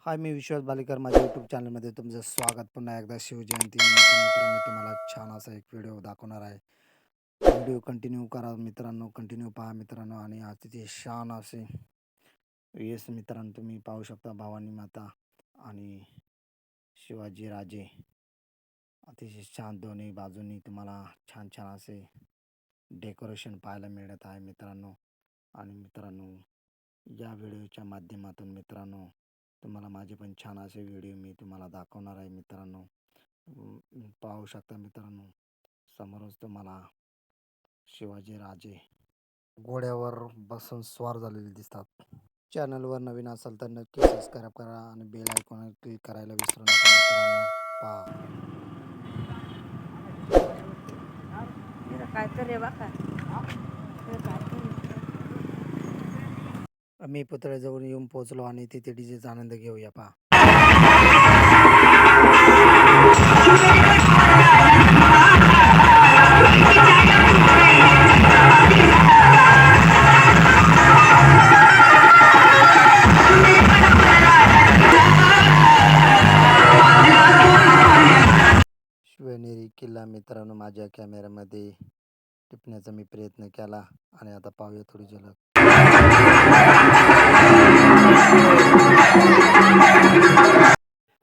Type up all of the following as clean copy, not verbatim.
हाय, मी विश्वास बालेकर. माझ्या यूट्यूब चॅनलमध्ये तुमचं स्वागत. पुन्हा एकदा शिवजयंतीनिमित्त मित्र मी तुम्हाला छान असा एक व्हिडिओ दाखवणार आहे. व्हिडिओ कंटिन्यू करा मित्रांनो, कंटिन्यू पहा मित्रांनो. आणि अतिशय छान असे येस मित्रांनो, तुम्ही पाहू शकता भवानी माता आणि शिवाजी राजे. अतिशय छान दोन्ही बाजूंनी तुम्हाला छान छान असे डेकोरेशन पाहायला मिळत आहे मित्रांनो. आणि मित्रांनो, या व्हिडिओच्या माध्यमातून मित्रांनो तुम्हाला माझे पण छान असे व्हिडिओ मी तुम्हाला दाखवणार आहे मित्रांनो. पाहू शकता मित्रांनो, समोरच तुम्हाला शिवाजी राजे घोड्यावर बसून स्वार झालेले दिसतात. चॅनलवर नवीन असाल तर नक्की सबस्क्राईब करा आणि बेल आयकॉन क्लिक करायला विसरू नका मित्रांनो. पहा, मी पुतळ्याजवळ येऊन पोहोचलो आणि तिथे डीजेचा आनंद घेऊया. पहा, शिवनेरी किल्ला मित्रांनो माझ्या कॅमेऱ्यामध्ये टिपण्याचा मी प्रयत्न केला. आणि आता पाहूया थोडी झलक.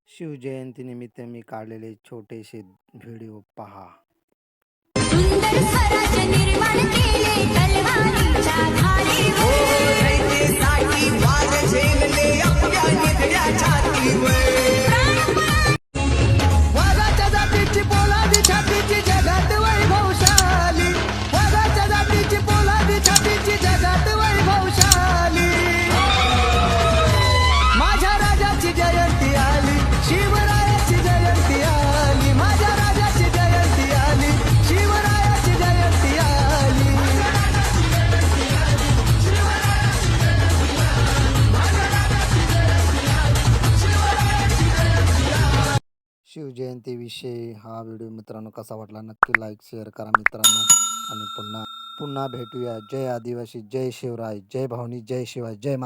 शिवजयंतीनिमित्त मी काढलेले छोटेसे व्हिडिओ पहा. सुंदर स्वराज्य निर्माण केले तलवारीच्या धारेवर. साठी वार झेलले आपल्या निधड्या छातीवर. वाघाच्या जातीची पोलादी छातीची जगात वैभवशाली. वाघाच्या जातीची पोलादी छातीची जगात वैभवशाली. माझ्या राजाची जयंती आली, शिवरायाची जयंती आली. माझ्या राजाची जयंती आली, शिवरायाची जयंती आली. शिवजयंतीविषयी हा व्हिडिओ मित्रांनो कसा वाटला नक्की लाईक शेअर करा मित्रांनो. आणि पुन्हा पुन्हा भेटूया. जय आदिवासी, जय शिवराय, जय भवानी, जय शिवाय, जय मा.